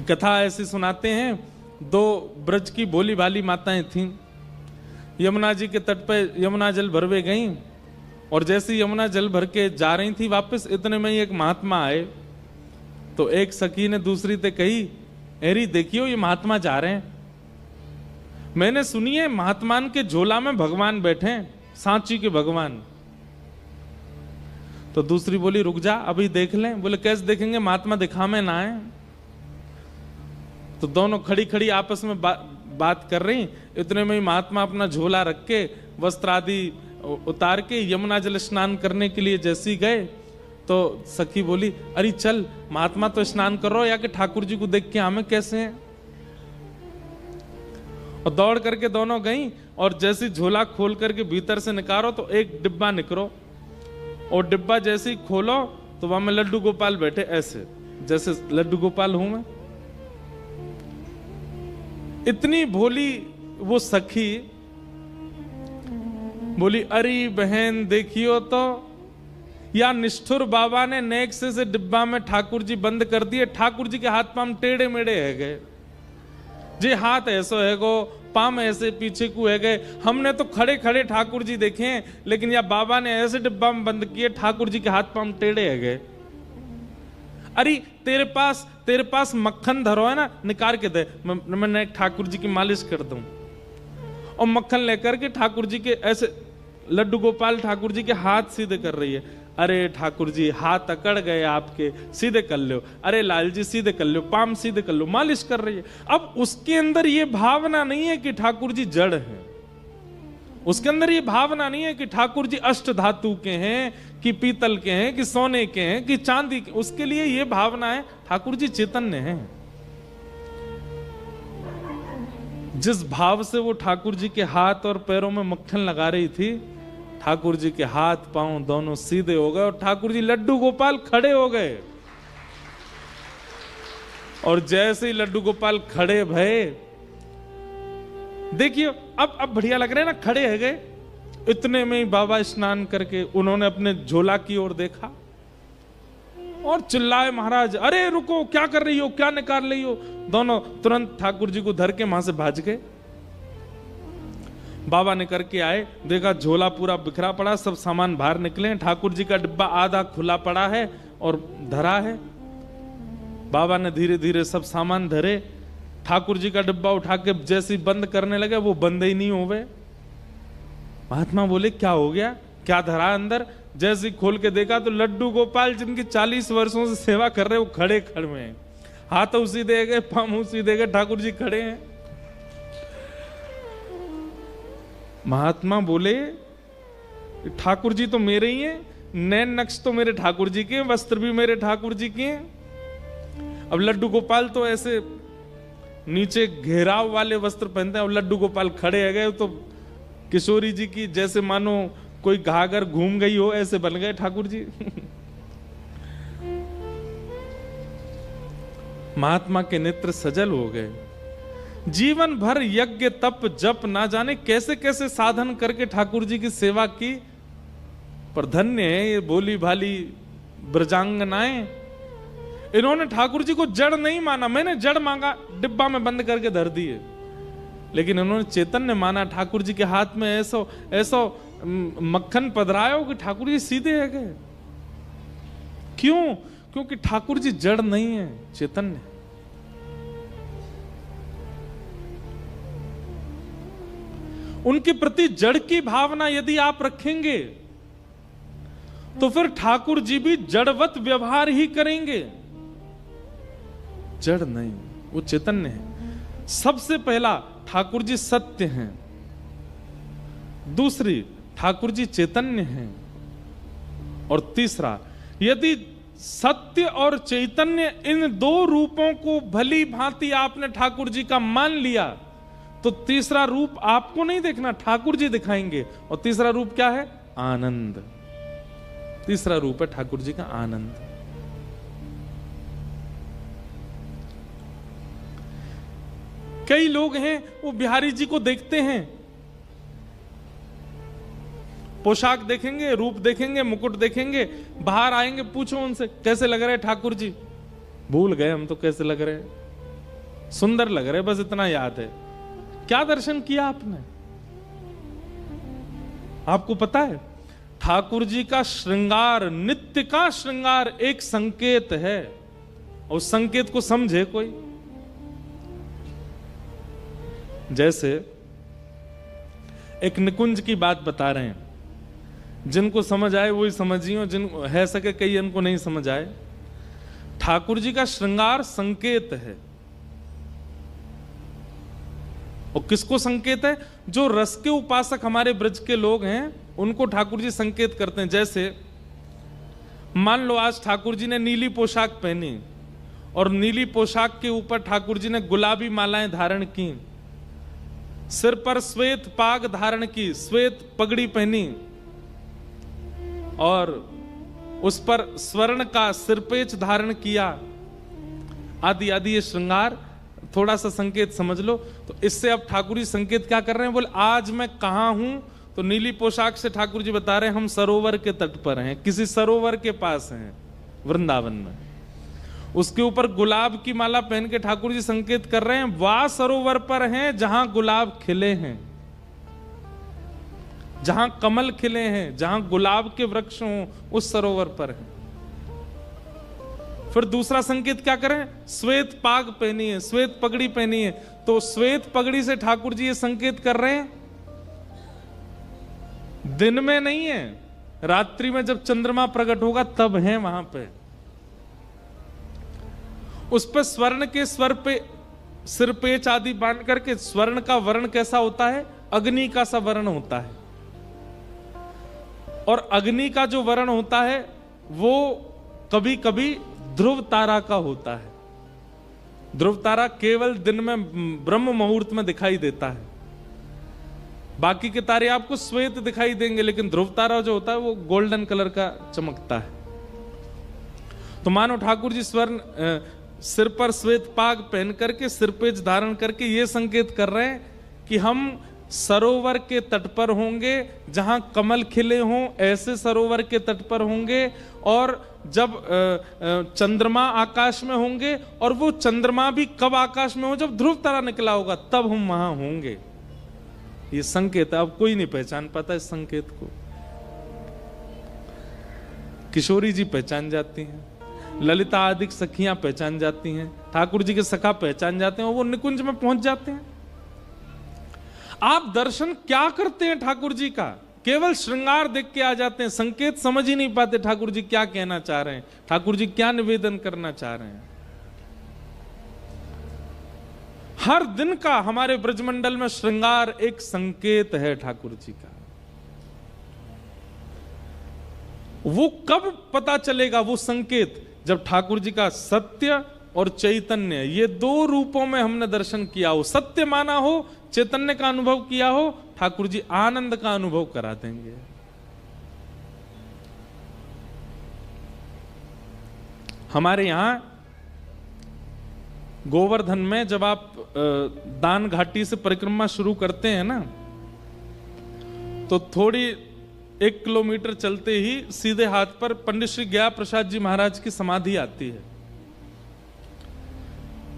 कथा ऐसी सुनाते हैं, दो ब्रज की भोली भाली माताएं थीं, यमुना जी के तट पे यमुना जल भरवे गईं, और जैसी यमुना जल भर के जा रही थी वापस, इतने में ही एक महात्मा आए। तो एक सखी ने दूसरी से कही, एरी देखियो ये महात्मा जा रहे हैं, मैंने सुनी है महात्मान के झोला में भगवान बैठे, सांची के भगवान। तो दूसरी बोली रुक जा अभी देख लें। बोले कैसे देखेंगे, महात्मा दिखावे ना है। तो दोनों खड़ी खड़ी आपस में बात कर रही। इतने में ही महात्मा अपना झोला रख के वस्त्र आदि उतार के यमुना जल स्नान करने के लिए जैसी गए, तो सखी बोली अरे चल महात्मा तो स्नान कर रहा हो, या कि ठाकुर जी को देख के हमें कैसे हैं। और दौड़ करके दोनों गई, और जैसी झोला खोल करके भीतर से निकालो तो एक डिब्बा निकलो, और डिब्बा जैसे ही खोलो तो वहां में लड्डू गोपाल बैठे, ऐसे जैसे लड्डू गोपाल हूं मैं। इतनी भोली वो सखी बोली अरे बहन देखियो तो, या निष्ठुर बाबा ने नेक से डिब्बा में ठाकुर जी बंद कर दिए। ठाकुर जी के हाथ पाम टेढ़े मेढ़े है गए जी, हाथ ऐसो है गो, पाम ऐसे पीछे को है गए। हमने तो खड़े खड़े ठाकुर जी देखे हैं, लेकिन या बाबा ने ऐसे डिब्बा में बंद किए, ठाकुर जी के हाथ पाम टेढ़े है गए। अरे तेरे पास मक्खन धरो है ना, निकाल के दे, मैं ठाकुर जी की मालिश कर दूं। और मक्खन लेकर के ठाकुर जी के ऐसे, लड्डू गोपाल ठाकुर जी के हाथ सीधे कर रही है। अरे ठाकुर जी हाथ अकड़ गए आपके, सीधे कर लो। अरे लाल जी सीधे कर लो, पाम सीधे कर लो, मालिश कर रही है। अब उसके अंदर ये भावना नहीं है कि ठाकुर जी जड़ हैं, उसके अंदर ये भावना नहीं है कि ठाकुर जी अष्ट धातु के हैं, कि पीतल के हैं, कि सोने के हैं, कि चांदी के। उसके लिए ये भावना है ठाकुर जी चैतन्य हैं। जिस भाव से वो ठाकुर जी के हाथ और पैरों में मक्खन लगा रही थी, ठाकुर जी के हाथ पांव दोनों सीधे हो गए और ठाकुर जी लड्डू गोपाल खड़े हो गए। और जैसे ही लड्डू गोपाल खड़े भये, देखिए अब बढ़िया लग रहे हैं ना, खड़े है गए। इतने में ही बाबा स्नान करके उन्होंने अपने झोला की ओर देखा और चिल्लाए, महाराज अरे रुको, क्या कर रही हो, क्या निकाल रही हो। दोनों तुरंत ठाकुर जी को धर के वहां से भाज गए। बाबा ने करके आए, देखा झोला पूरा बिखरा पड़ा, सब सामान बाहर निकले। ठाकुर जी का डिब्बा आधा खुला पड़ा है और धरा है। बाबा ने धीरे धीरे सब सामान धरे। ठाकुर जी का डिब्बा उठा के जैसे बंद करने लगे, वो बंद ही नहीं हुए। महात्मा बोले क्या हो गया, क्या धरा अंदर। जैसे खोल के देखा तो लड्डू गोपाल जिनकी 40 वर्षों से सेवा कर रहे, वो खड़े खड़े हैं, हाथ उसी दे गए, पाम उसी दे गए, ठाकुर जी खड़े हैं। महात्मा बोले ठाकुर जी तो मेरे ही हैं, नैन नक्श तो मेरे ठाकुर जी के, वस्त्र भी मेरे ठाकुर जी के हैं। अब लड्डू गोपाल तो ऐसे नीचे घेराव वाले वस्त्र पहनते हैं, अब लड्डू गोपाल खड़े है गए तो किशोरी जी की जैसे मानो कोई घाघर घूम गई हो, ऐसे बन गए ठाकुर जी। महात्मा के नेत्र सजल हो गए। जीवन भर यज्ञ तप जप ना जाने कैसे कैसे साधन करके ठाकुर जी की सेवा की, पर धन्य है ये भोली भाली ब्रजांगनाएं। इन्होंने ठाकुर जी को जड़ नहीं माना। मैंने जड़ मांगा, डिब्बा में बंद करके धर दिए, लेकिन इन्होंने चैतन्य माना। ठाकुर जी के हाथ में ऐसो ऐसो मक्खन पधरायो कि ठाकुर जी सीधे है गए। क्यों? क्योंकि ठाकुर जी जड़ नहीं है, चैतन्य। उनके प्रति जड़ की भावना यदि आप रखेंगे तो फिर ठाकुर जी भी जड़वत व्यवहार ही करेंगे। जड़ नहीं, वो चैतन्य है। सबसे पहला ठाकुर जी सत्य हैं, दूसरी ठाकुर जी चैतन्य हैं, और तीसरा यदि सत्य और चैतन्य इन दो रूपों को भली भांति आपने ठाकुर जी का मान लिया तो तीसरा रूप आपको नहीं देखना, ठाकुर जी दिखाएंगे। और तीसरा रूप क्या है? आनंद। तीसरा रूप है ठाकुर जी का आनंद। कई लोग हैं वो बिहारी जी को देखते हैं, पोशाक देखेंगे, रूप देखेंगे, मुकुट देखेंगे, बाहर आएंगे, पूछो उनसे कैसे लग रहे ठाकुर जी, भूल गए हम तो कैसे लग रहे हैं। सुंदर लग रहे, बस इतना याद है। क्या दर्शन किया आपने? आपको पता है ठाकुर जी का श्रृंगार, नित्य का श्रृंगार एक संकेत है, और उस संकेत को समझे कोई। जैसे एक निकुंज की बात बता रहे हैं, जिनको समझ आए वही समझिए, जिन है सके कई इनको नहीं समझ आए। ठाकुर जी का श्रृंगार संकेत है, और किसको संकेत है? जो रस के उपासक हमारे ब्रज के लोग हैं उनको ठाकुर जी संकेत करते हैं। जैसे मान लो आज ठाकुर जी ने नीली पोशाक पहनी, और नीली पोशाक के ऊपर ठाकुर जी ने गुलाबी मालाएं धारण की, सिर पर श्वेत पाग धारण की, श्वेत पगड़ी पहनी, और उस पर स्वर्ण का सिरपेच धारण किया, आदि आदि ये श्रृंगार। थोड़ा सा संकेत समझ लो। तो इससे अब ठाकुर जी संकेत क्या कर रहे हैं? बोले आज मैं कहां हूं? तो नीली पोशाक से ठाकुर जी बता रहे हैं हम सरोवर के तट पर हैं, किसी सरोवर के पास हैं वृंदावन में। उसके ऊपर गुलाब की माला पहन के ठाकुर जी संकेत कर रहे हैं वह सरोवर पर हैं जहां गुलाब खिले हैं, जहां कमल खिले हैं, जहां गुलाब के वृक्ष हों, उस सरोवर पर हैं। फिर दूसरा संकेत क्या करें? श्वेत पाग पहनी है, श्वेत पगड़ी पहनी है। तो श्वेत पगड़ी से ठाकुर जी ये संकेत कर रहे हैं दिन में नहीं है, रात्रि में जब चंद्रमा प्रकट होगा तब है वहां पे। उस पे स्वर्ण के स्वर पे सिरपेच आदि बांध करके, स्वर्ण का वर्ण कैसा होता है? अग्नि का सा वर्ण होता है, और अग्नि का जो वर्ण होता है वो कभी कभी ध्रुव तारा का होता है। ध्रुव तारा केवल दिन में ब्रह्म मुहूर्त में दिखाई देता है, बाकी के तारे आपको श्वेत दिखाई देंगे, लेकिन ध्रुव तारा जो होता है वो गोल्डन कलर का चमकता है। तो मानो ठाकुर जी स्वर्ण सिर पर श्वेत पाग पहन करके, सिरपेच धारण करके ये संकेत कर रहे हैं कि हम सरोवर के तट पर होंगे जहां कमल खिले हों, ऐसे सरोवर के तट पर होंगे। और जब चंद्रमा आकाश में होंगे, और वो चंद्रमा भी कब आकाश में हो? जब ध्रुव तारा निकला होगा तब हम वहां होंगे। ये संकेत है, अब कोई नहीं पहचान पाता इस संकेत को। किशोरी जी पहचान जाती हैं, ललिता आदि सखियां पहचान जाती हैं, ठाकुर जी के सखा पहचान जाते हैं, और वो निकुंज में पहुंच जाते हैं। आप दर्शन क्या करते हैं ठाकुर जी का? केवल श्रृंगार देख के आ जाते हैं, संकेत समझ ही नहीं पाते ठाकुर जी क्या कहना चाह रहे हैं, ठाकुर जी क्या निवेदन करना चाह रहे हैं। हर दिन का हमारे ब्रजमंडल में श्रृंगार एक संकेत है ठाकुर जी का। वो कब पता चलेगा वो संकेत? जब ठाकुर जी का सत्य और चैतन्य, ये दो रूपों में हमने दर्शन किया हो, सत्य माना हो, चैतन्य का अनुभव किया हो, ठाकुर जी आनंद का अनुभव करा देंगे। हमारे यहां गोवर्धन में जब आप दान घाटी से परिक्रमा शुरू करते हैं ना, तो थोड़ी 1 किलोमीटर चलते ही सीधे हाथ पर पंडित श्री गया प्रसाद जी महाराज की समाधि आती है।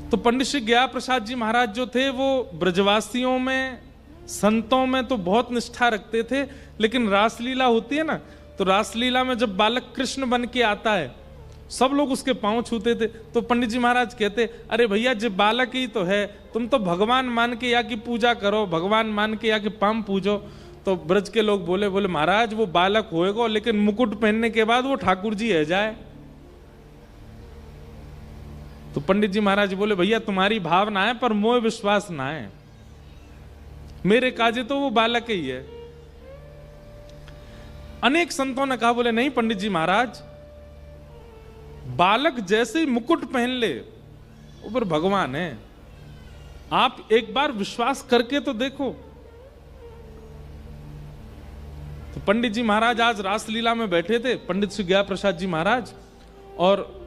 तो पंडित श्री गया प्रसाद जी महाराज जो थे वो ब्रजवासियों में, संतों में तो बहुत निष्ठा रखते थे, लेकिन रासलीला होती है ना, तो रासलीला में जब बालक कृष्ण बन के आता है सब लोग उसके पांव छूते थे। तो पंडित जी महाराज कहते, अरे भैया जब बालक ही तो है, तुम तो भगवान मान के या की पूजा करो, भगवान मान के या के पाम पूजो। तो ब्रज के लोग बोले महाराज वो बालक होएगा, लेकिन मुकुट पहनने के बाद वो ठाकुर जी है जाए। तो पंडित जी महाराज बोले भैया तुम्हारी भावना है पर मोह विश्वास ना है, मेरे काजे तो वो बालक ही है। अनेक संतों ने कहा, बोले नहीं पंडित जी महाराज, बालक जैसे ही मुकुट पहन ले ऊपर भगवान है, आप एक बार विश्वास करके तो देखो। तो पंडित जी महाराज आज रासलीला में बैठे थे, पंडित श्री गया प्रसाद जी महाराज, और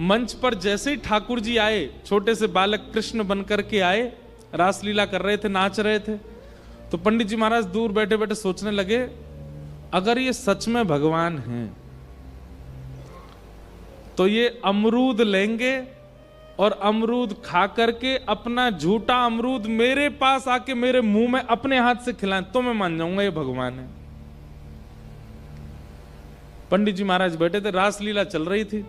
मंच पर जैसे ही ठाकुर जी आए, छोटे से बालक कृष्ण बनकर के आए, रासलीला कर रहे थे, नाच रहे थे। तो पंडित जी महाराज दूर बैठे बैठे सोचने लगे, अगर ये सच में भगवान हैं तो ये अमरूद लेंगे और अमरूद खा करके अपना झूठा अमरूद मेरे पास आके मेरे मुंह में अपने हाथ से खिलाएं तो मैं मान जाऊंगा ये भगवान है। पंडित जी महाराज बैठे थे, रासलीला चल रही थी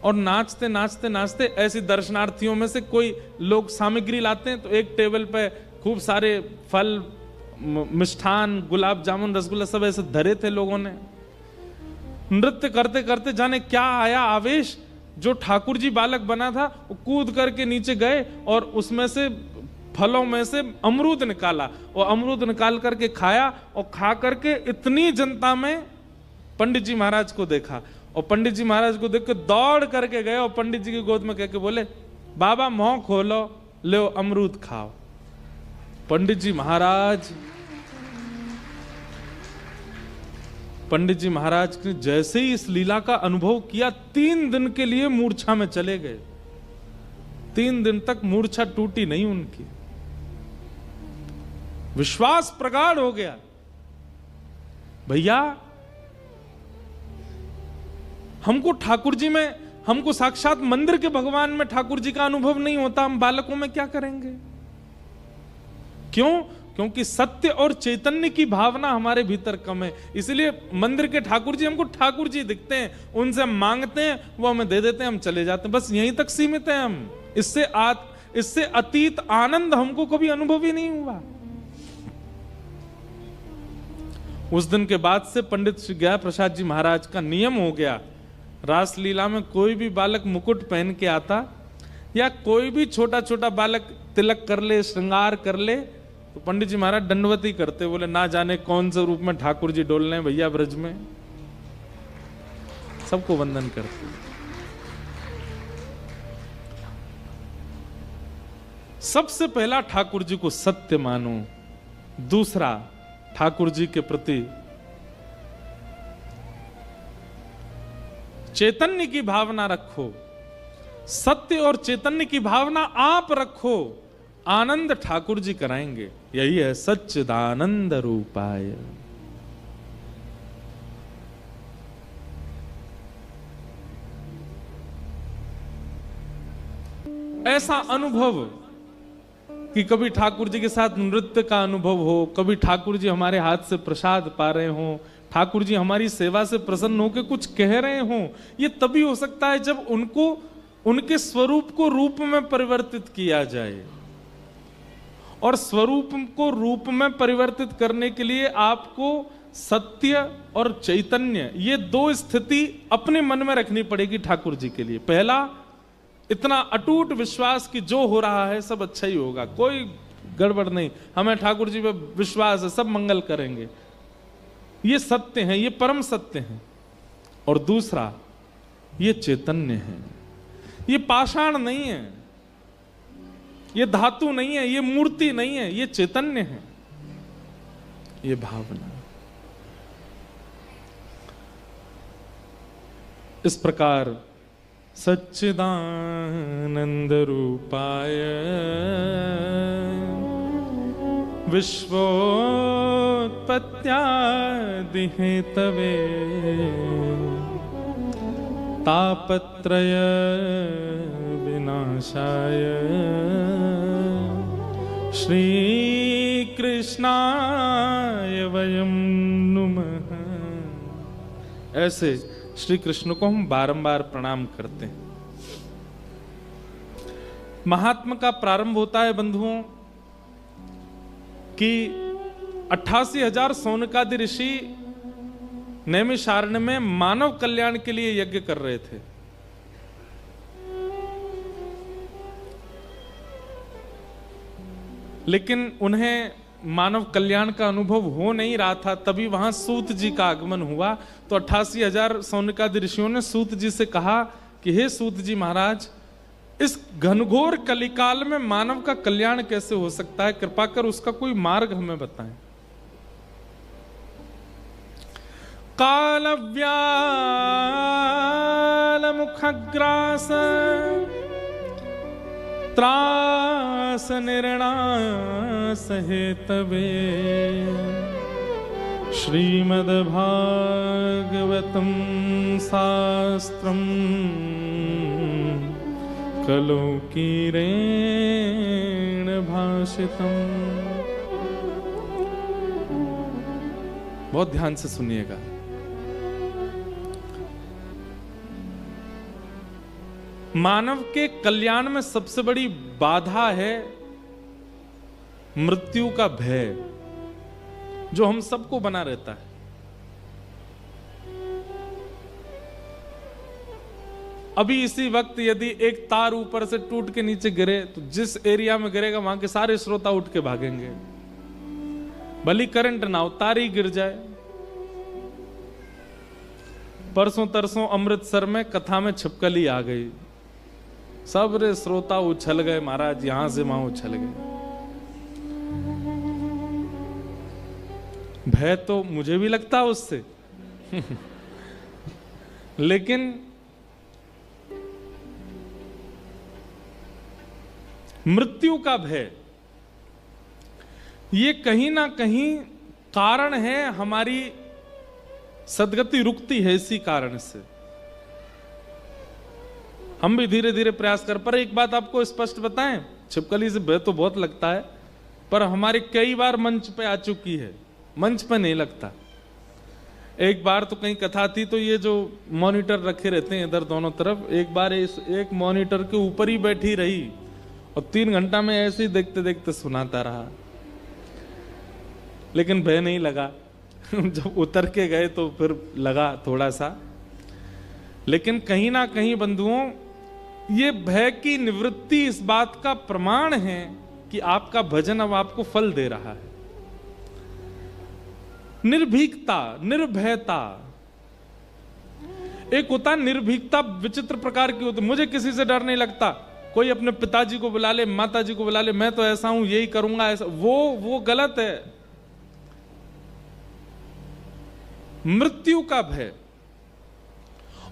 और नाचते नाचते नाचते ऐसी दर्शनार्थियों में से कोई लोग सामग्री लाते हैं तो एक टेबल पे खूब सारे फल, मिष्ठान, गुलाब जामुन, रसगुल्ला सब ऐसे धरे थे। लोगों ने नृत्य करते करते जाने क्या आया आवेश, जो ठाकुर जी बालक बना था वो कूद करके नीचे गए और उसमें से फलों में से अमरूद निकाला और अमरूद निकाल करके खाया और खा करके इतनी जनता में पंडित जी महाराज को देखा और पंडित जी महाराज को देख के दौड़ करके गए और पंडित जी की गोद में कह के बोले, बाबा मुंह खोलो, लो अमरूद खाओ। पंडित जी महाराज ने जैसे ही इस लीला का अनुभव किया 3 दिन के लिए मूर्छा में चले गए। 3 दिन तक मूर्छा टूटी नहीं उनकी, विश्वास प्रगाढ़ हो गया। भैया हमको ठाकुर जी में, हमको साक्षात मंदिर के भगवान में ठाकुर जी का अनुभव नहीं होता, हम बालकों में क्या करेंगे? क्यों? क्योंकि सत्य और चैतन्य की भावना हमारे भीतर कम है। इसलिए मंदिर के ठाकुर जी हमको ठाकुर जी दिखते हैं, उनसे हम मांगते हैं, वो हमें दे देते हैं, हम चले जाते हैं, बस यहीं तक सीमित हैं हम। इससे अतीत आनंद हमको कभी अनुभव ही नहीं हुआ। उस दिन के बाद से पंडित श्री गया प्रसाद जी महाराज का नियम हो गया, रासलीला में कोई भी बालक मुकुट पहन के आता या कोई भी छोटा छोटा बालक तिलक कर ले, श्रृंगार कर ले, तो पंडित जी महाराज दंडवती करते, बोले ना जाने कौन से रूप में ठाकुर जी डोल रहे हैं भैया ब्रज में, सबको वंदन करते। सबसे पहला ठाकुर जी को सत्य मानो, दूसरा ठाकुर जी के प्रति चैतन्य की भावना रखो, सत्य और चैतन्य की भावना आप रखो, आनंद ठाकुर जी कराएंगे। यही है सच्चिदानंद रूपाय। ऐसा अनुभव कि कभी ठाकुर जी के साथ नृत्य का अनुभव हो, कभी ठाकुर जी हमारे हाथ से प्रसाद पा रहे हो, ठाकुर जी हमारी सेवा से प्रसन्न होकर कुछ कह रहे हो, ये तभी हो सकता है जब उनको, उनके स्वरूप को रूप में परिवर्तित किया जाए। और स्वरूप को रूप में परिवर्तित करने के लिए आपको सत्य और चैतन्य, ये 2 स्थिति अपने मन में रखनी पड़ेगी ठाकुर जी के लिए। पहला, इतना अटूट विश्वास कि जो हो रहा है सब अच्छा ही होगा, कोई गड़बड़ नहीं, हमें ठाकुर जी पे विश्वास है, सब मंगल करेंगे, ये सत्य है, ये परम सत्य है। और दूसरा, ये चैतन्य है, ये पाषाण नहीं है, ये धातु नहीं है, ये मूर्ति नहीं है, ये चैतन्य है, ये भावना। इस प्रकार सच्चिदानंद रूपाय विश्वोत्पत्त्यादि हेतवे तापत्रय विनाशाय श्री कृष्णाय वयं नुमः। ऐसे श्री कृष्ण को हम बारंबार प्रणाम करते हैं। महात्मा का प्रारंभ होता है बंधुओं कि 88,000 सौनकादि ऋषि नैमिषारण्य में मानव कल्याण के लिए यज्ञ कर रहे थे। लेकिन उन्हें मानव कल्याण का अनुभव हो नहीं रहा था, तभी वहां सूत जी का आगमन हुआ। तो 88,000 सौनकादि ऋषियों ने सूत जी से कहा कि हे सूत जी महाराज, इस घनघोर कलिकाल में मानव का कल्याण कैसे हो सकता है, कृपा कर उसका कोई मार्ग हमें बताएं। कालव्याल मुखग्रास त्रास निर्णास हेतवे श्रीमद्भागवतं शास्त्रम् कलौ कीरेण भाषितम्। बहुत ध्यान से सुनिएगा। मानव के कल्याण में सबसे बड़ी बाधा है मृत्यु का भय, जो हम सबको बना रहता है। अभी इसी वक्त यदि एक तार ऊपर से टूट के नीचे गिरे तो जिस एरिया में गिरेगा वहां के सारे श्रोता उठ के भागेंगे, भली करंट ना हो, तार ही गिर जाए। परसों तरसों अमृतसर में कथा में छिपकली आ गई, सब रे श्रोता उछल गए महाराज, यहां से वहां उछल गए। भय तो मुझे भी लगता है उससे लेकिन मृत्यु का भय ये कहीं ना कहीं कारण है, हमारी सदगति रुकती है इसी कारण से। हम भी धीरे धीरे प्रयास कर, पर एक बात आपको स्पष्ट बताएं, छिपकली से भय तो बहुत लगता है, पर हमारी कई बार मंच पे आ चुकी है, मंच पे नहीं लगता। एक बार तो कहीं कथा थी तो ये जो मॉनिटर रखे रहते हैं इधर दोनों तरफ, एक बार एक मॉनिटर के ऊपर ही बैठी रही और 3 घंटा में ऐसे ही देखते देखते सुनाता रहा, लेकिन भय नहीं लगा जब उतर के गए तो फिर लगा थोड़ा सा। लेकिन कहीं ना कहीं बंधुओं, ये भय की निवृत्ति इस बात का प्रमाण है कि आपका भजन अब आपको फल दे रहा है। निर्भीकता, निर्भयता, एक होता है निर्भीकता, विचित्र प्रकार की होती। मुझे किसी से डर नहीं लगता, कोई अपने पिताजी को बुला ले, माताजी को बुला ले, मैं तो ऐसा हूं, यही करूंगा, ऐसा, वो गलत है। मृत्यु का भय,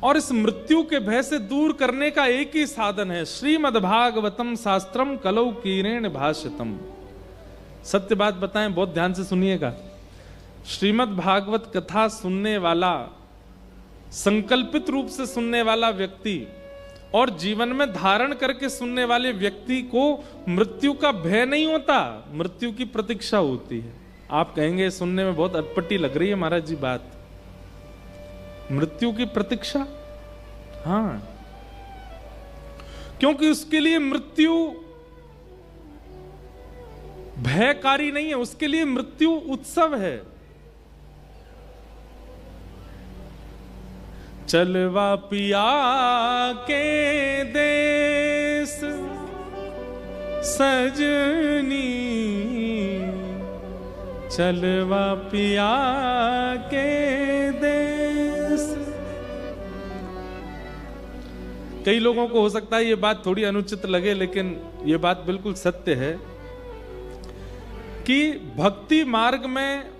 और इस मृत्यु के भय से दूर करने का एक ही साधन है, श्रीमद्भागवतम शास्त्रम कलौ कीरेण भाषितम। सत्य बात बताएं, बहुत ध्यान से सुनिएगा। श्रीमद्भागवत कथा सुनने वाला, संकल्पित रूप से सुनने वाला व्यक्ति और जीवन में धारण करके सुनने वाले व्यक्ति को मृत्यु का भय नहीं होता, मृत्यु की प्रतीक्षा होती है। आप कहेंगे सुनने में बहुत अटपटी लग रही है महाराज जी बात, मृत्यु की प्रतीक्षा, हाँ, क्योंकि उसके लिए मृत्यु भयकारी नहीं है, उसके लिए मृत्यु उत्सव है। चलवा पिया के देश सजनी, चलवा पिया के देश। कई लोगों को हो सकता है ये बात थोड़ी अनुचित लगे, लेकिन ये बात बिल्कुल सत्य है कि भक्ति मार्ग में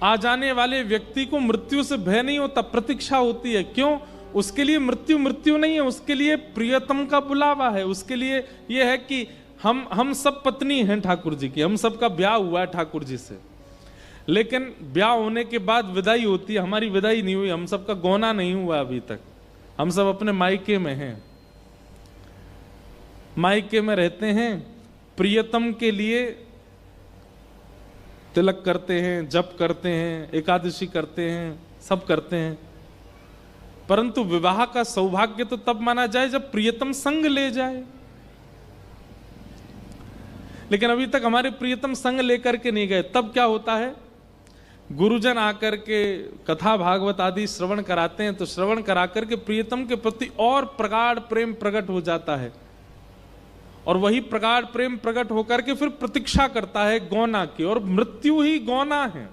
आ जाने वाले व्यक्ति को मृत्यु से भय नहीं होता, प्रतीक्षा होती है। क्यों? उसके लिए मृत्यु नहीं है, उसके लिए प्रियतम का बुलावा है। उसके लिए यह है कि हम सब पत्नी हैं ठाकुर जी की, हम सबका ब्याह हुआ है ठाकुर जी से, लेकिन ब्याह होने के बाद विदाई होती है, हमारी विदाई नहीं हुई, हम सबका गौना नहीं हुआ अभी तक, हम सब अपने मायके में हैं, मायके में रहते हैं, प्रियतम के लिए तिलक करते हैं, जप करते हैं, एकादशी करते हैं, सब करते हैं। परंतु विवाह का सौभाग्य तो तब माना जाए जब प्रियतम संग ले जाए। लेकिन अभी तक हमारे प्रियतम संग लेकर के नहीं गए। तब क्या होता है, गुरुजन आकर के कथा भागवत आदि श्रवण कराते हैं, तो श्रवण करा करके प्रियतम के प्रति और प्रगाढ़ प्रेम प्रकट हो जाता है, और वही प्रगाढ़ प्रेम प्रकट होकर के फिर प्रतीक्षा करता है गौना की। और मृत्यु ही गौना है।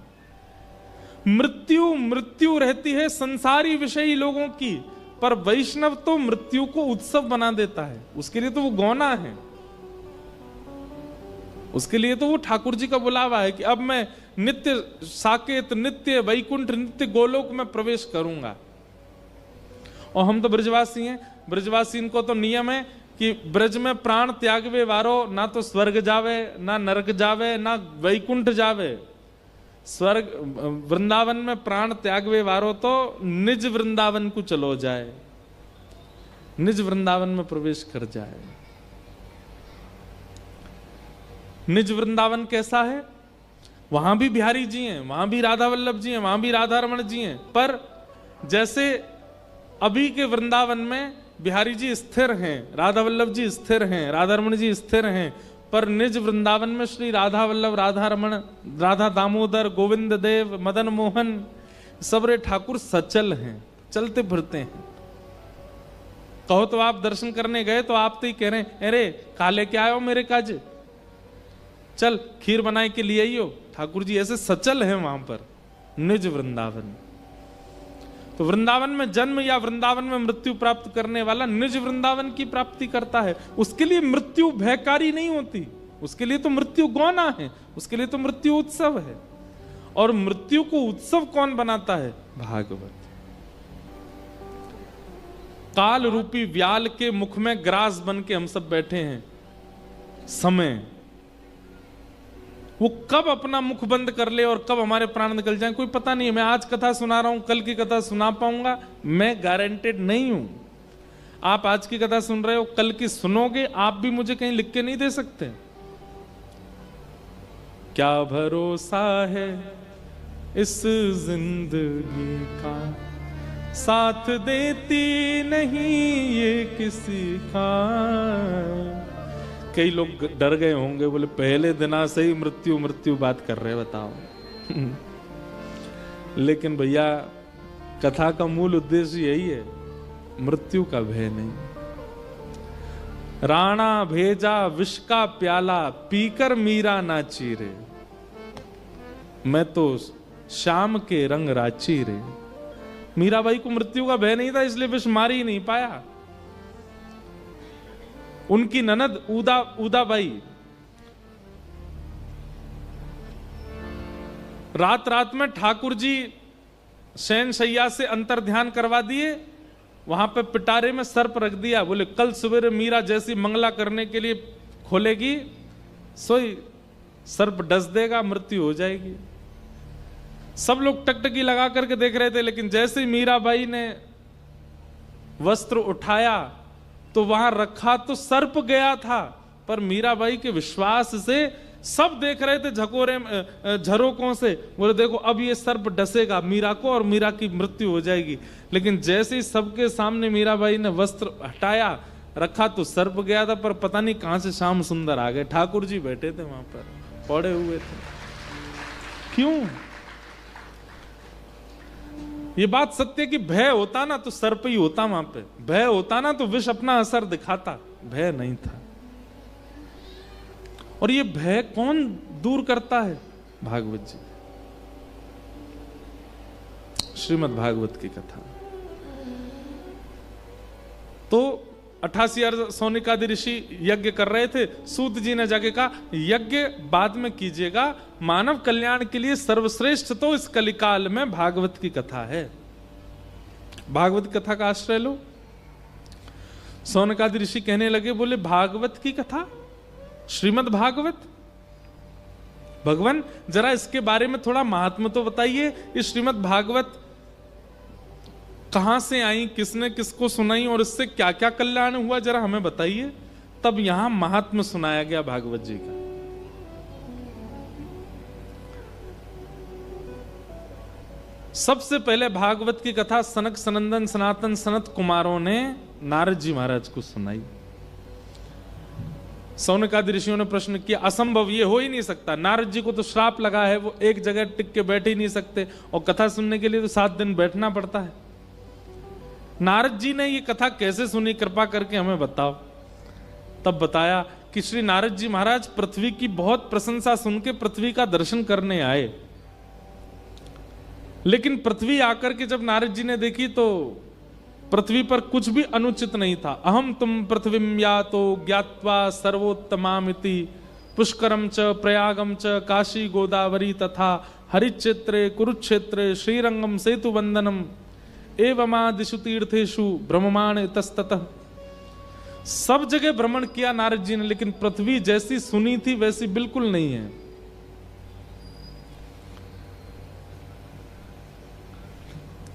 मृत्यु रहती है संसारी विषयी लोगों की, पर वैष्णव तो मृत्यु को उत्सव बना देता है। उसके लिए तो वो गौना है, उसके लिए तो वो ठाकुर जी का बुलावा है कि अब मैं नित्य साकेत, नित्य वैकुंठ, नित्य गोलोक में प्रवेश करूंगा। और हम तो ब्रजवासी हैं, ब्रजवासी इनको तो नियम है कि ब्रज में प्राण त्यागवे वारो ना तो स्वर्ग जावे, ना नरक जावे, ना वैकुंठ जावे। स्वर्ग वृंदावन में प्राण त्यागवे वारो तो निज वृंदावन को चलो जाए, निज वृंदावन में प्रवेश कर जाए। निज वृंदावन कैसा है? वहां भी बिहारी जी हैं, वहां भी राधा वल्लभ जी हैं, वहां भी राधा रमण जी हैं, पर जैसे अभी के वृंदावन में बिहारी जी स्थिर हैं, राधा वल्लभ जी स्थिर हैं, राधा रमण जी स्थिर हैं, पर निज वृंदावन में श्री राधा वल्लभ, राधा रमण, राधा दामोदर, गोविंद देव, मदन मोहन सबरे ठाकुर सचल हैं, चलते फिरते हैं। कहो तो आप दर्शन करने गए तो आप तो ही कह रहे हैं, अरे काले क्या आयो मेरे काज, चल खीर बनाए के लिए आइयो। ठाकुर जी ऐसे सचल हैं वहां पर, निज वृंदावन। तो वृंदावन में जन्म या वृंदावन में मृत्यु प्राप्त करने वाला निज वृंदावन की प्राप्ति करता है। उसके लिए मृत्यु भयकारी नहीं होती, उसके लिए तो मृत्यु गौना है, उसके लिए तो मृत्यु उत्सव है। और मृत्यु को उत्सव कौन बनाता है? भागवत। काल रूपी व्याल के मुख में ग्रास बन के हम सब बैठे हैं। समय वो कब अपना मुख बंद कर ले और कब हमारे प्राण निकल जाएं कोई पता नहीं है। मैं आज कथा सुना रहा हूं, कल की कथा सुना पाऊंगा मैं गारंटेड नहीं हूं। आप आज की कथा सुन रहे हो, कल की सुनोगे, आप भी मुझे कहीं लिख के नहीं दे सकते। क्या भरोसा है इस जिंदगी का, साथ देती नहीं ये किसी का। कई लोग डर गए होंगे, बोले पहले दिना से ही मृत्यु मृत्यु बात कर रहे, बताओ। लेकिन भैया कथा का मूल उद्देश्य यही है, मृत्यु का भय नहीं। राणा भेजा विष का प्याला, पीकर मीरा नाची रे, मैं तो शाम के रंग राची रे। मीराबाई को मृत्यु का भय नहीं था, इसलिए विष मार ही नहीं पाया। उनकी ननद उदाबाई रात रात में ठाकुर जी शयन शैया से अंतर ध्यान करवा दिए, वहां पे पिटारे में सर्प रख दिया। बोले कल सवेरे मीरा जैसी मंगला करने के लिए खोलेगी, सोई सर्प डस देगा, मृत्यु हो जाएगी। सब लोग टकटकी लगा करके देख रहे थे, लेकिन जैसे ही मीराबाई ने वस्त्र उठाया तो वहां रखा तो सर्प गया था, पर मीराबाई के विश्वास से सब देख रहे थे झकोरे झरोकों से, बोले देखो अब ये सर्प डसेगा मीरा को और मीरा की मृत्यु हो जाएगी। लेकिन जैसे ही सबके सामने मीराबाई ने वस्त्र हटाया, रखा तो सर्प गया था, पर पता नहीं कहां से श्याम सुंदर आ गए। ठाकुर जी बैठे थे वहां पर, पड़े हुए थे। क्यों? ये बात सत्य कि भय होता ना तो सर्प ही होता वहां पे, भय होता ना तो विष अपना असर दिखाता, भय नहीं था। और ये भय कौन दूर करता है? भागवत जी, श्रीमद् भागवत की कथा। तो 88 सोनिकादि ऋषि यज्ञ कर रहे थे। सूत जी ने जाके कहा यज्ञ बाद में कीजिएगा, मानव कल्याण के लिए सर्वश्रेष्ठ तो इस कलिकाल में भागवत की कथा है, भागवत कथा का आश्रय लो। सोनिकादि ऋषि कहने लगे, बोले भागवत की कथा, श्रीमद् भागवत, भगवान जरा इसके बारे में थोड़ा महात्म्य तो बताइए। इस श्रीमद् भागवत कहां से आई, किसने किसको सुनाई और इससे क्या क्या कल्याण हुआ, जरा हमें बताइए। तब यहां महात्म्य सुनाया गया भागवत जी का। सबसे पहले भागवत की कथा सनक सनंदन सनातन सनत कुमारों ने नारद जी महाराज को सुनाई। सौनकादि ऋषियों ने प्रश्न किया, असंभव, ये हो ही नहीं सकता, नारद जी को तो श्राप लगा है, वो एक जगह टिक के बैठ ही नहीं सकते, और कथा सुनने के लिए तो 7 दिन बैठना पड़ता है। नारद जी ने ये कथा कैसे सुनी, कृपा करके हमें बताओ। तब बताया कि श्री नारद जी महाराज पृथ्वी की बहुत प्रशंसा सुन के पृथ्वी का दर्शन करने आए, लेकिन पृथ्वी आकर के जब नारद जी ने देखी तो पृथ्वी पर कुछ भी अनुचित नहीं था। अहम तुम पृथ्वीम यातो ज्ञात्वा सर्वोत्तमामिति पुष्करम च प्रयागम च काशी गोदावरी तथा हरिक्षेत्रे कुरुक्षेत्रे श्रीरंगम सेतु वंदनम एवमादिषु तीर्थेषु ब्रह्माण तस्ततः। सब जगह भ्रमण किया नारद जी ने, लेकिन पृथ्वी जैसी सुनी थी वैसी बिल्कुल नहीं है।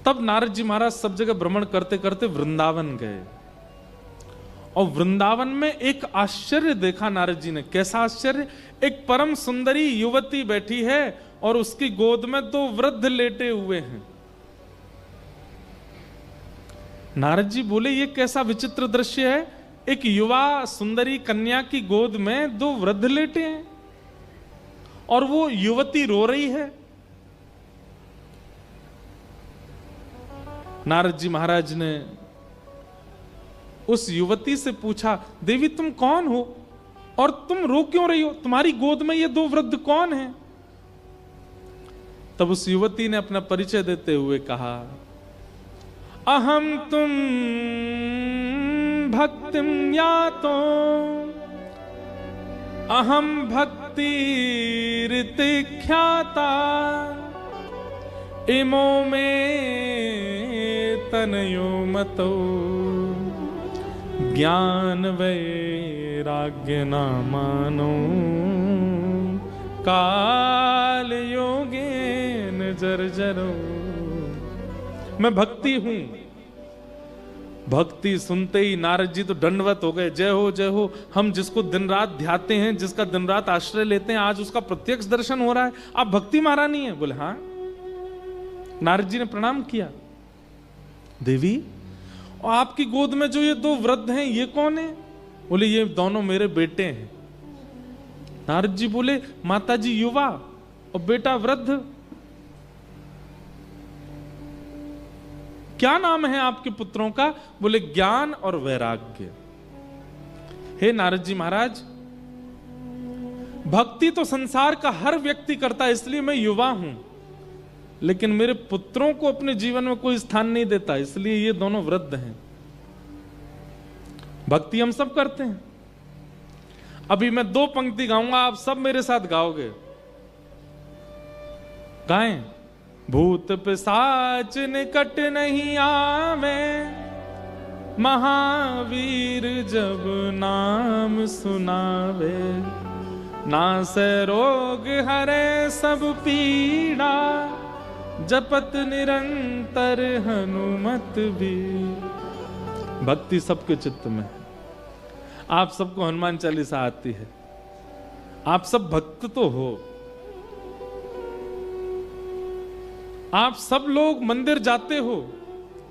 तब नारद जी महाराज सब जगह भ्रमण करते करते वृंदावन गए। और वृंदावन में एक आश्चर्य देखा नारद जी ने। कैसा आश्चर्य? एक परम सुंदरी युवती बैठी है और उसकी गोद में 2 वृद्ध लेटे हुए हैं। नारद जी बोले ये कैसा विचित्र दृश्य है, एक युवा सुंदरी कन्या की गोद में 2 वृद्ध लेटे हैं और वो युवती रो रही है। नारद जी महाराज ने उस युवती से पूछा, देवी तुम कौन हो और तुम रो क्यों रही हो? तुम्हारी गोद में ये 2 वृद्ध कौन हैं? तब उस युवती ने अपना परिचय देते हुए कहा, अहम तुम भक्तिम यातो अहम भक्ति रीति ख्याता इमो में तनयो मतो ज्ञान वैराग्य न मानो काल योगेन जर्जरो। मैं भक्ति हूं। भक्ति सुनते ही नारद जी तो दंडवत हो गए, जय हो जय हो। हम जिसको दिन रात ध्याते हैं, जिसका दिन रात आश्रय लेते हैं, आज उसका प्रत्यक्ष दर्शन हो रहा है। आप भक्ति महारानी है? बोले हाँ। नारद जी ने प्रणाम किया, देवी और आपकी गोद में जो ये 2 वृद्ध हैं ये कौन है? बोले ये दोनों मेरे बेटे हैं। नारद जी बोले माता जी युवा और बेटा वृद्ध, क्या नाम है आपके पुत्रों का? बोले ज्ञान और वैराग्य। हे नारद जी महाराज, भक्ति तो संसार का हर व्यक्ति करता है, इसलिए मैं युवा हूं, लेकिन मेरे पुत्रों को अपने जीवन में कोई स्थान नहीं देता, इसलिए ये दोनों वृद्ध हैं। भक्ति हम सब करते हैं। अभी मैं 2 पंक्ति गाऊंगा, आप सब मेरे साथ गाओगे। गाएं। भूत पिशाच निकट नहीं आवे, महावीर जब नाम सुनावे, नासै रोग हरे सब पीड़ा, जपत निरंतर हनुमत भी। भक्ति सबके चित्त में। आप सबको हनुमान चालीसा आती है, आप सब भक्त तो हो। आप सब लोग मंदिर जाते हो,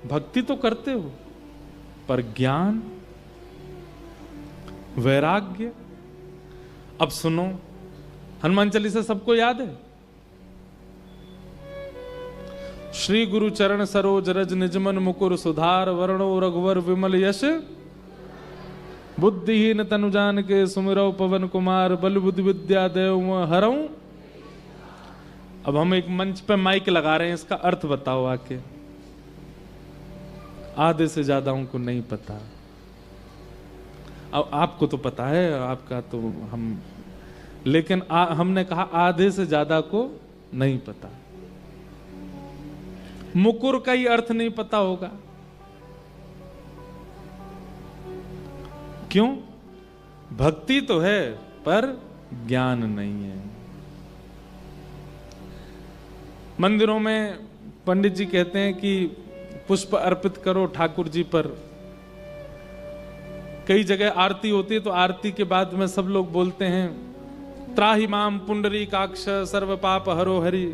भक्ति तो करते हो, पर ज्ञान वैराग्य। अब सुनो, हनुमान चालीसा सबको याद है। श्री गुरु चरण सरोज रज निजमन मुकुर सुधार, वर्णो रघुवर विमल यश, बुद्धिहीन तनु जान के सुमिरौ पवन कुमार, बल बुद्धि विद्या देव हरऊं। अब हम एक मंच पे माइक लगा रहे हैं, इसका अर्थ बताओ आके। आधे से ज्यादा उनको नहीं पता। अब आपको तो पता है, आपका तो हम, लेकिन हमने कहा आधे से ज्यादा को नहीं पता। मुकुर का ही अर्थ नहीं पता होगा। क्यों? भक्ति तो है पर ज्ञान नहीं है। मंदिरों में पंडित जी कहते हैं कि पुष्प अर्पित करो ठाकुर जी पर। कई जगह आरती होती है तो आरती के बाद में सब लोग बोलते हैं, त्राहि माम पुंडरीकाक्ष सर्व पाप हरो हरि,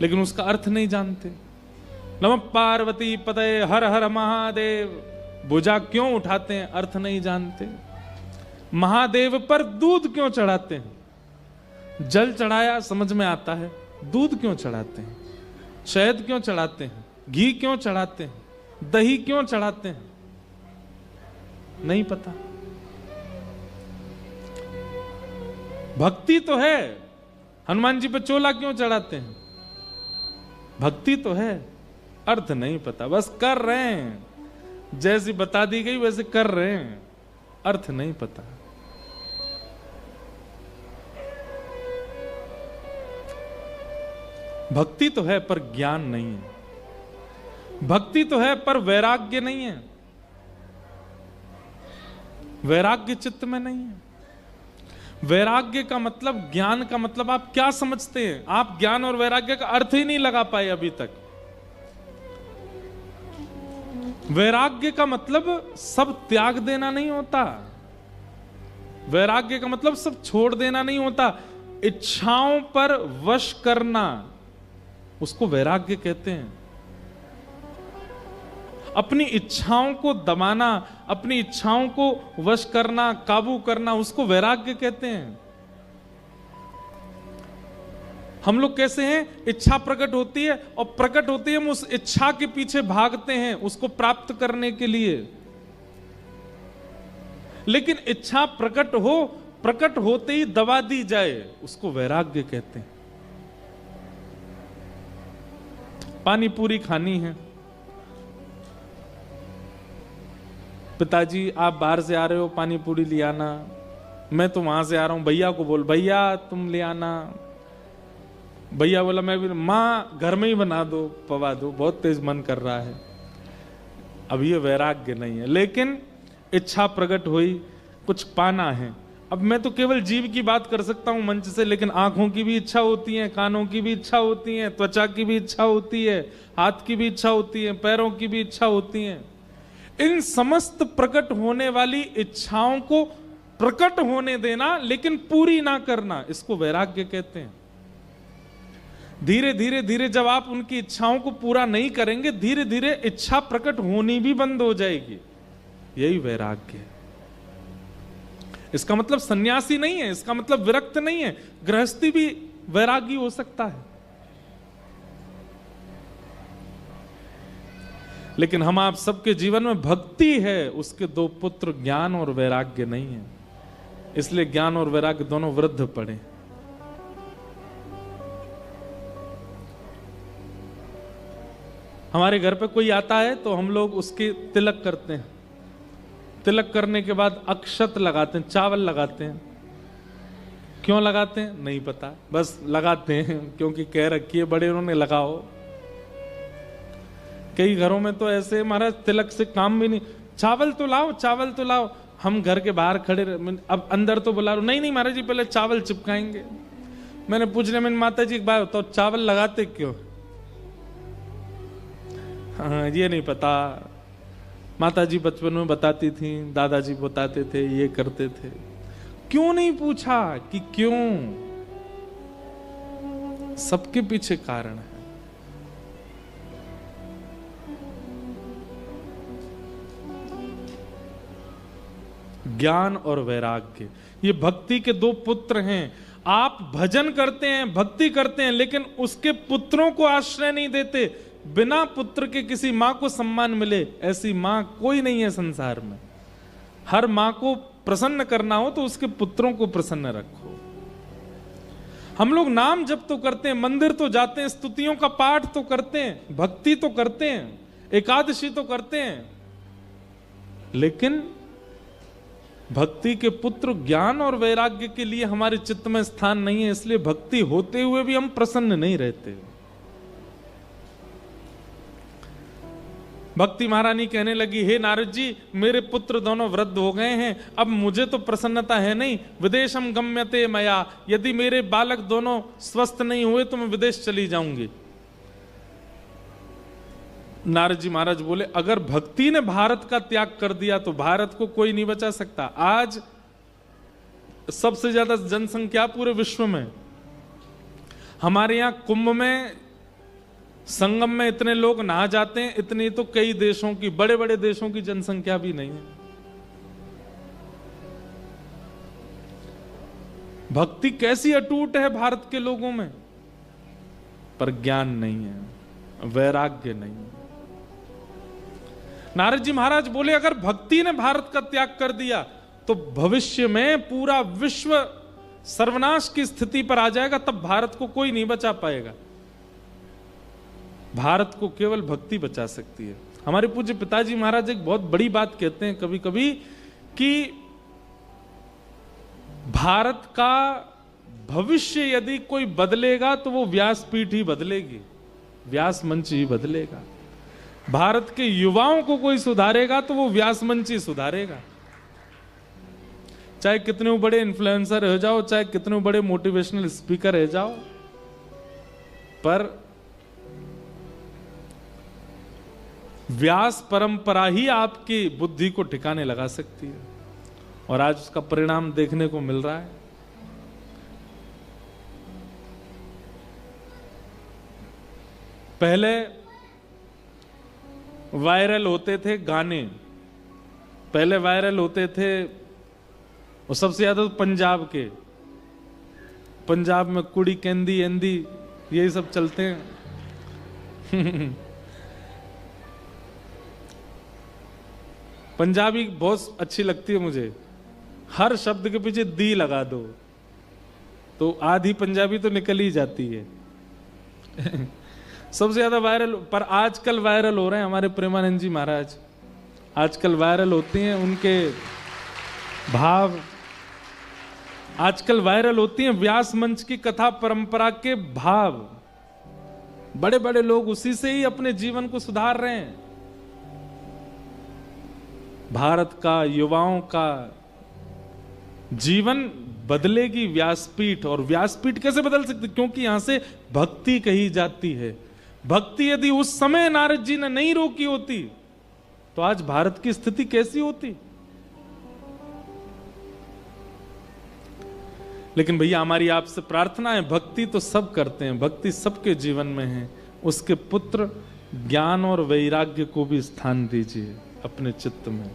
लेकिन उसका अर्थ नहीं जानते। नमः पार्वती पतये हर हर महादेव, भुजा क्यों उठाते हैं? अर्थ नहीं जानते। महादेव पर दूध क्यों चढ़ाते हैं? जल चढ़ाया समझ में आता है, दूध क्यों चढ़ाते हैं? शहद क्यों चढ़ाते हैं? घी क्यों चढ़ाते हैं? दही क्यों चढ़ाते हैं? नहीं पता। भक्ति तो है। हनुमान जी पे चोला क्यों चढ़ाते हैं? भक्ति तो है, अर्थ नहीं पता, बस कर रहे हैं, जैसी बता दी गई वैसे कर रहे हैं, अर्थ नहीं पता। भक्ति तो है पर ज्ञान नहीं है। भक्ति तो है पर वैराग्य नहीं है। वैराग्य चित्त में नहीं है। वैराग्य का मतलब, ज्ञान का मतलब आप क्या समझते हैं? आप ज्ञान और वैराग्य का अर्थ ही नहीं लगा पाए अभी तक। वैराग्य का मतलब सब त्याग देना नहीं होता। वैराग्य का मतलब सब छोड़ देना नहीं होता। इच्छाओं पर वश करना, उसको वैराग्य कहते हैं। अपनी इच्छाओं को दबाना, अपनी इच्छाओं को वश करना, काबू करना, उसको वैराग्य कहते हैं। हम लोग कैसे हैं? इच्छा प्रकट होती है और प्रकट होती है, हम उस इच्छा के पीछे भागते हैं उसको प्राप्त करने के लिए। लेकिन इच्छा प्रकट हो, प्रकट होते ही दबा दी जाए, उसको वैराग्य कहते हैं। पानी पूरी खानी है, पिताजी आप बाहर से आ रहे हो, पानी पूरी ले आना। मैं तो वहां से आ रहा हूं, भैया को बोल भैया तुम ले आना। भैया बोला मैं भी, माँ घर में ही बना दो, पवा दो, बहुत तेज मन कर रहा है। अब ये वैराग्य नहीं है, लेकिन इच्छा प्रकट हुई, कुछ पाना है। अब मैं तो केवल जीव की बात कर सकता हूं मंच से, लेकिन आंखों की भी इच्छा होती है, कानों की भी इच्छा होती है, त्वचा की भी इच्छा होती है, हाथ की भी इच्छा होती है, पैरों की भी इच्छा होती है। इन समस्त प्रकट होने वाली इच्छाओं को प्रकट होने देना, लेकिन पूरी ना करना, इसको वैराग्य कहते हैं। धीरे धीरे धीरे जब आप उनकी इच्छाओं को पूरा नहीं करेंगे, धीरे धीरे इच्छा प्रकट होनी भी बंद हो जाएगी। यही वैराग्य है। इसका मतलब सन्यासी नहीं है, इसका मतलब विरक्त नहीं है। गृहस्थी भी वैरागी हो सकता है। लेकिन हम आप सबके जीवन में भक्ति है, उसके दो पुत्र ज्ञान और वैराग्य नहीं है। इसलिए ज्ञान और वैराग्य दोनों वृद्ध पड़े। हमारे घर पे कोई आता है तो हम लोग उसके तिलक करते हैं। तिलक करने के बाद अक्षत लगाते हैं, चावल लगाते हैं। क्यों लगाते हैं नहीं पता, बस लगाते हैं क्योंकि कह रखी है बड़े उन्होंने लगाओ। कई घरों में तो ऐसे महाराज तिलक से काम भी नहीं, चावल तो लाओ, चावल तो लाओ। हम घर के बाहर खड़े, अब अंदर तो बुला लो, नहीं नहीं महाराज जी पहले चावल चिपकाएंगे। मैंने पूछने में माता जी एक बात तो चावल लगाते क्यों? हाँ ये नहीं पता, माता जी बचपन में बताती थी, दादाजी बताते थे, ये करते थे। क्यों नहीं पूछा कि क्यों? सबके पीछे कारण है। ज्ञान और वैराग्य, ये भक्ति के दो पुत्र हैं। आप भजन करते हैं, भक्ति करते हैं, लेकिन उसके पुत्रों को आश्रय नहीं देते। बिना पुत्र के किसी मां को सम्मान मिले ऐसी मां कोई नहीं है संसार में। हर मां को प्रसन्न करना हो तो उसके पुत्रों को प्रसन्न रखो। हम लोग नाम जप तो करते हैं, मंदिर तो जाते हैं, स्तुतियों का पाठ तो करते हैं, भक्ति तो करते हैं, एकादशी तो करते हैं, लेकिन भक्ति के पुत्र ज्ञान और वैराग्य के लिए हमारे चित्त में स्थान नहीं है। इसलिए भक्ति होते हुए भी हम प्रसन्न नहीं रहते। भक्ति महारानी कहने लगी, हे नारद जी मेरे पुत्र दोनों वृद्ध हो गए हैं, अब मुझे तो प्रसन्नता है नहीं। विदेशम गम्यते मया, यदि मेरे बालक दोनों स्वस्थ नहीं हुए तो मैं विदेश चली जाऊंगी। नारद जी महाराज बोले, अगर भक्ति ने भारत का त्याग कर दिया तो भारत को कोई नहीं बचा सकता। आज सबसे ज्यादा जनसंख्या पूरे विश्व में, हमारे यहां कुंभ में, संगम में इतने लोग नहा जाते हैं, इतनी तो कई देशों की, बड़े बड़े देशों की जनसंख्या भी नहीं है। भक्ति कैसी अटूट है भारत के लोगों में, पर ज्ञान नहीं है, वैराग्य नहीं है। नारद जी महाराज बोले, अगर भक्ति ने भारत का त्याग कर दिया तो भविष्य में पूरा विश्व सर्वनाश की स्थिति पर आ जाएगा, तब भारत को कोई नहीं बचा पाएगा। भारत को केवल भक्ति बचा सकती है। हमारे पूज्य पिताजी महाराज एक बहुत बड़ी बात कहते हैं कभी कभी कि भारत का भविष्य यदि कोई बदलेगा तो वो व्यासपीठ ही बदलेगी, व्यास मंच ही बदलेगा। भारत के युवाओं को कोई सुधारेगा तो वो व्यास मंच ही सुधारेगा। चाहे कितने बड़े इन्फ्लुएंसर हो जाओ, चाहे कितने बड़े मोटिवेशनल स्पीकर हो जाओ, पर व्यास परंपरा ही आपकी बुद्धि को ठिकाने लगा सकती है, और आज उसका परिणाम देखने को मिल रहा है। पहले वायरल होते थे गाने, पहले वायरल होते थे, और सबसे ज्यादा तो पंजाब के, पंजाब में कुड़ी कैंदी एंदी यही सब चलते हैं। पंजाबी बहुत अच्छी लगती है मुझे, हर शब्द के पीछे दी लगा दो तो आधी पंजाबी तो निकल ही जाती है। सबसे ज्यादा वायरल, पर आजकल वायरल हो रहे हैं हमारे प्रेमानंद जी महाराज, आजकल वायरल होती हैं उनके भाव, आजकल वायरल होती हैं व्यास मंच की कथा परंपरा के भाव। बड़े बड़े लोग उसी से ही अपने जीवन को सुधार रहे हैं। भारत का, युवाओं का जीवन बदलेगी व्यासपीठ। और व्यासपीठ कैसे बदल सकती? क्योंकि यहां से भक्ति कही जाती है। भक्ति यदि उस समय नारद जी ने नहीं रोकी होती तो आज भारत की स्थिति कैसी होती? लेकिन भैया हमारी आपसे प्रार्थना है, भक्ति तो सब करते हैं, भक्ति सबके जीवन में है, उसके पुत्र ज्ञान और वैराग्य को भी स्थान दीजिए अपने चित्त में।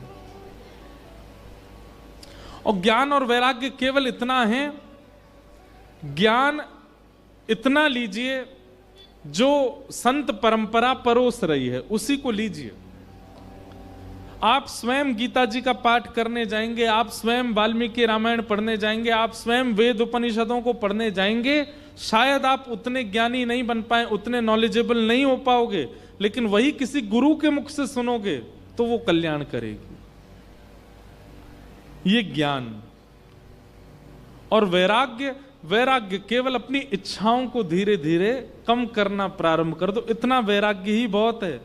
और ज्ञान और वैराग्य केवल इतना है, ज्ञान इतना लीजिए जो संत परंपरा परोस रही है, उसी को लीजिए। आप स्वयं गीता जी का पाठ करने जाएंगे, आप स्वयं वाल्मीकि रामायण पढ़ने जाएंगे, आप स्वयं वेद उपनिषदों को पढ़ने जाएंगे, शायद आप उतने ज्ञानी नहीं बन पाए, उतने नॉलेजेबल नहीं हो पाओगे, लेकिन वही किसी गुरु के मुख से सुनोगे तो वो कल्याण करेगी। ये ज्ञान और वैराग्य, वैराग्य केवल अपनी इच्छाओं को धीरे धीरे कम करना प्रारंभ कर दो, इतना वैराग्य ही बहुत है।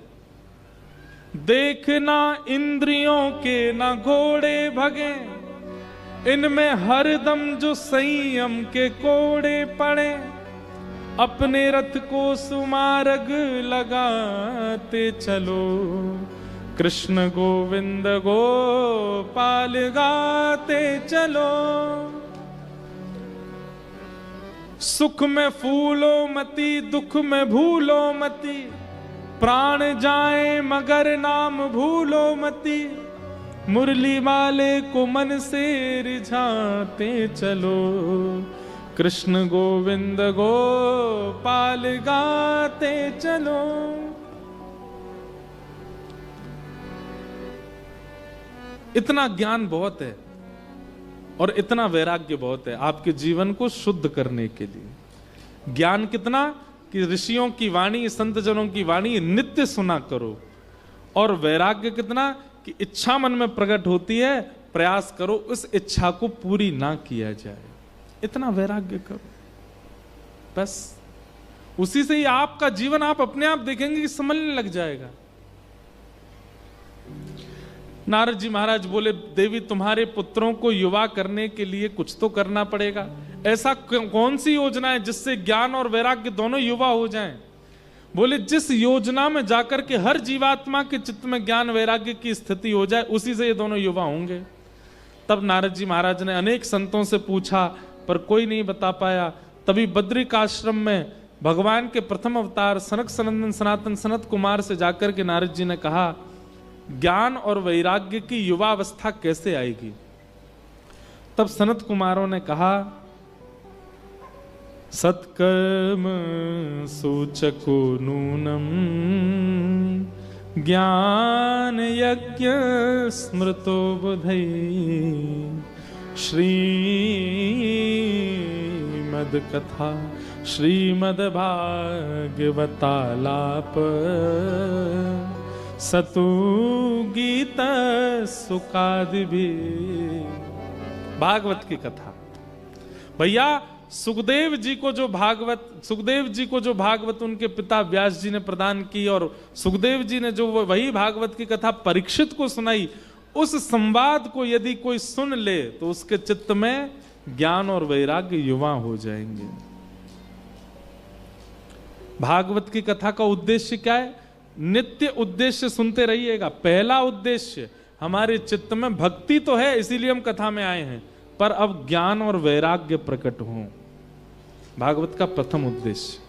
देखना इंद्रियों के ना घोड़े भगे, इनमें हरदम जो संयम के कोड़े पड़े, अपने रथ को सुमार्ग लगाते चलो, कृष्ण गोविंद गोपाल गाते चलो। सुख में फूलो मती, दुख में भूलो मती, प्राण जाए मगर नाम भूलो मती, मुरली वाले को मन से रिझाते चलो, कृष्ण गोविंद गोपाल गाते चलो। इतना ज्ञान बहुत है और इतना वैराग्य बहुत है आपके जीवन को शुद्ध करने के लिए। ज्ञान कितना कि ऋषियों की वाणी, संत जनों की वाणी नित्य सुना करो, और वैराग्य कितना कि इच्छा मन में प्रकट होती है, प्रयास करो उस इच्छा को पूरी ना किया जाए, इतना वैराग्य करो। बस उसी से ही आपका जीवन आप अपने आप देखेंगे कि संभलने लग जाएगा। नारद जी महाराज बोले, देवी तुम्हारे पुत्रों को युवा करने के लिए कुछ तो करना पड़ेगा। ऐसा कौन सी योजना है जिससे ज्ञान और वैराग्य दोनों युवा हो जाएं? बोले, जिस योजना में जाकर के हर जीवात्मा के चित्त में ज्ञान वैराग्य की स्थिति हो जाए, उसी से ये दोनों युवा होंगे। तब नारद जी महाराज ने अनेक संतों से पूछा पर कोई नहीं बता पाया। तभी बद्रिकाश्रम में भगवान के प्रथम अवतार सनक सनंदन सनातन सनत कुमार से जाकर के नारद जी ने कहा, ज्ञान और वैराग्य की युवावस्था कैसे आएगी? तब सनत कुमारों ने कहा, सत्कर्म सूचको नूनम, ज्ञान यज्ञ स्मृतो बुधै, श्रीमद् कथा श्रीमद् भागवतालाप, सतु गीत सुकादि भी। भागवत की कथा भैया, सुखदेव जी को जो भागवत उनके पिता व्यास जी ने प्रदान की, और सुखदेव जी ने जो वही भागवत की कथा परीक्षित को सुनाई, उस संवाद को यदि कोई सुन ले तो उसके चित्त में ज्ञान और वैराग्य युवा हो जाएंगे। भागवत की कथा का उद्देश्य क्या है? नित्य उद्देश्य सुनते रहिएगा। पहला उद्देश्य हमारे चित्त में भक्ति तो है, इसीलिए हम कथा में आए हैं, पर अब ज्ञान और वैराग्य प्रकट हो, भागवत का प्रथम उद्देश्य।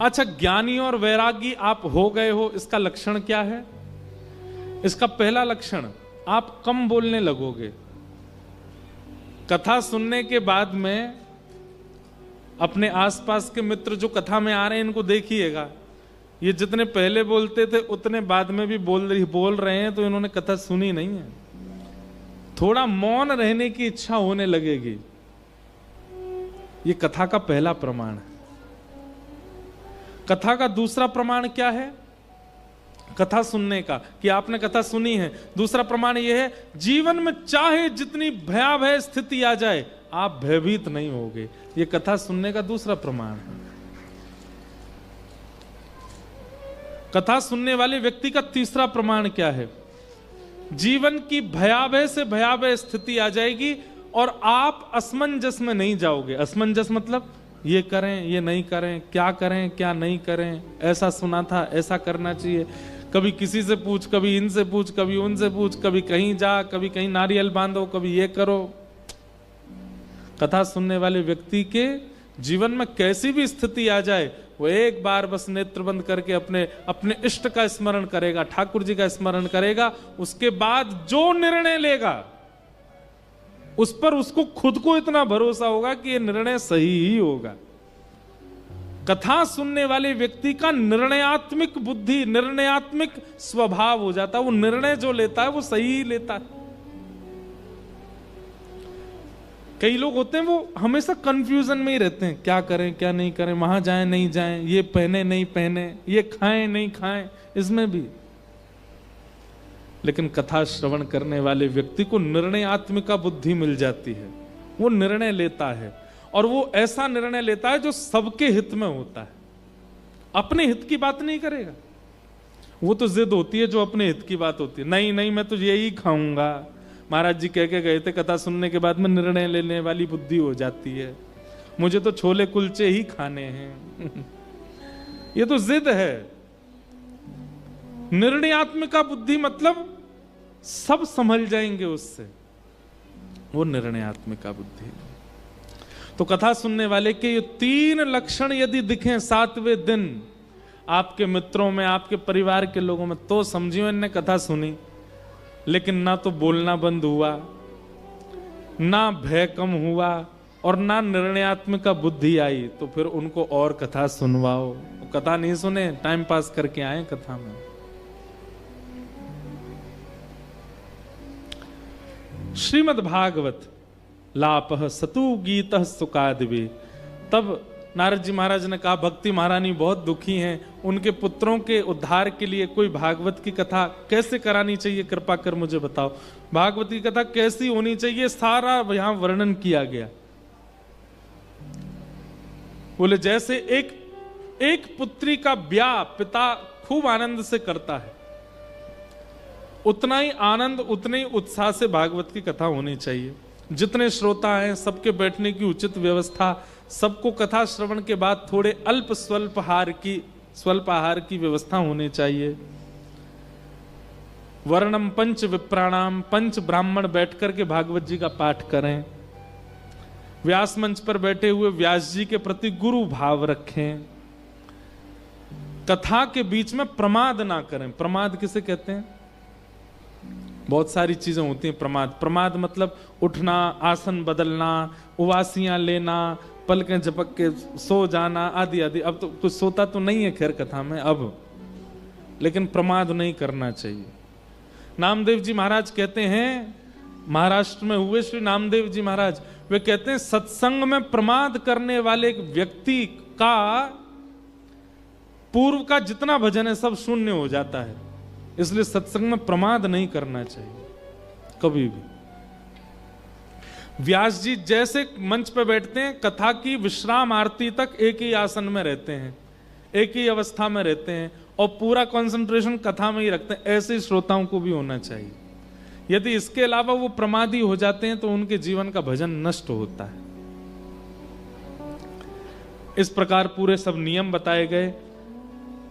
अच्छा, ज्ञानी और वैरागी आप हो गए हो, इसका लक्षण क्या है? इसका पहला लक्षण, आप कम बोलने लगोगे। कथा सुनने के बाद में अपने आसपास के मित्र जो कथा में आ रहे हैं इनको देखिएगा, ये जितने पहले बोलते थे उतने बाद में भी बोल रहे हैं, तो इन्होंने कथा सुनी नहीं है। थोड़ा मौन रहने की इच्छा होने लगेगी। ये कथा का पहला प्रमाण है। कथा का दूसरा प्रमाण क्या है? कथा सुनने का, कि आपने कथा सुनी है। दूसरा प्रमाण यह है, जीवन में चाहे जितनी भयावह स्थिति आ जाए आप भयभीत नहीं होगे। ये कथा सुनने का दूसरा प्रमाण है। कथा सुनने वाले व्यक्ति का तीसरा प्रमाण क्या है? जीवन की भयावह से भयावह स्थिति आ जाएगी और आप असमंजस में नहीं जाओगे। असमंजस मतलब ये करें ये नहीं करें, क्या करें क्या नहीं करें, ऐसा सुना था ऐसा करना चाहिए, कभी किसी से पूछ, कभी इनसे पूछ, कभी उनसे पूछ, कभी कहीं जा, कभी कहीं नारियल बांधो, कभी ये करो। कथा सुनने वाले व्यक्ति के जीवन में कैसी भी स्थिति आ जाए, वो एक बार बस नेत्र बंद करके अपने इष्ट का स्मरण करेगा, ठाकुर जी का स्मरण करेगा। उसके बाद जो निर्णय लेगा उस पर उसको खुद को इतना भरोसा होगा कि ये निर्णय सही ही होगा। कथा सुनने वाले व्यक्ति का निर्णयात्मक बुद्धि, निर्णयात्मक स्वभाव हो जाता है। वो निर्णय जो लेता है वो सही ही लेता है। कई लोग होते हैं वो हमेशा कंफ्यूजन में ही रहते हैं, क्या करें क्या नहीं करें, वहां जाएं नहीं जाएं, ये पहने नहीं पहने, ये खाएं नहीं खाएं, इसमें भी। लेकिन कथा श्रवण करने वाले व्यक्ति को निर्णयात्मिका बुद्धि मिल जाती है। वो निर्णय लेता है और वो ऐसा निर्णय लेता है जो सबके हित में होता है। अपने हित की बात नहीं करेगा। वो तो जिद होती है जो अपने हित की बात होती है। नहीं नहीं मैं तो यही खाऊंगा, महाराज जी कह के गए थे कथा सुनने के बाद में निर्णय लेने वाली बुद्धि हो जाती है, मुझे तो छोले कुलचे ही खाने हैं। ये तो जिद है। निर्णयात्मिका बुद्धि मतलब सब संभल जाएंगे उससे, वो निर्णयात्मिका बुद्धि। तो कथा सुनने वाले के ये तीन लक्षण यदि दिखें 7वें दिन आपके मित्रों में, आपके परिवार के लोगों में, तो समझियो इनने कथा सुनी। लेकिन ना तो बोलना बंद हुआ, ना भय कम हुआ और ना निर्णयात्मिका बुद्धि आई, तो फिर उनको और कथा सुनवाओ। कथा नहीं सुने, टाइम पास करके आए कथा में। श्रीमद् भागवत लापह सतु गीतः सुकादिवे। तब नारद जी महाराज ने कहा, भक्ति महारानी बहुत दुखी हैं, उनके पुत्रों के उद्धार के लिए कोई भागवत की कथा कैसे करानी चाहिए, कृपा कर मुझे बताओ। भागवत की कथा कैसी होनी चाहिए, सारा यहां वर्णन किया गया। बोले जैसे एक पुत्री का ब्याह पिता खूब आनंद से करता है, उतना ही आनंद उतने ही उत्साह से भागवत की कथा होनी चाहिए। जितने श्रोता हैं सबके बैठने की उचित व्यवस्था, सबको कथा श्रवण के बाद थोड़े अल्प स्वल्प आहार की व्यवस्था होनी चाहिए। वर्णम पंच विप्राणाम, 5 ब्राह्मण बैठकर के भागवत जी का पाठ करें। व्यास मंच पर बैठे हुए व्यास जी के प्रति गुरु भाव रखें। कथा के बीच में प्रमाद ना करें। प्रमाद किसे कहते हैं? बहुत सारी चीजें होती हैं प्रमाद मतलब उठना, आसन बदलना, उवासियां लेना, पलकें झपक के सो जाना आदि आदि। अब तो कुछ सोता तो नहीं है खैर कथा में अब, लेकिन प्रमाद नहीं करना चाहिए। नामदेव जी महाराज कहते हैं, महाराष्ट्र में हुए श्री नामदेव जी महाराज, वे कहते हैं सत्संग में प्रमाद करने वाले एक व्यक्ति का पूर्व का जितना भजन है सब शून्य हो जाता है। इसलिए सत्संग में प्रमाद नहीं करना चाहिए कभी भी। व्यास जी जैसे मंच पर बैठते हैं, कथा की विश्राम आरती तक एक ही आसन में रहते हैं, एक ही अवस्था में रहते हैं और पूरा कंसंट्रेशन कथा में ही रखते हैं। ऐसे श्रोताओं को भी होना चाहिए। यदि इसके अलावा वो प्रमादी हो जाते हैं तो उनके जीवन का भजन नष्ट होता है। इस प्रकार पूरे सब नियम बताए गए।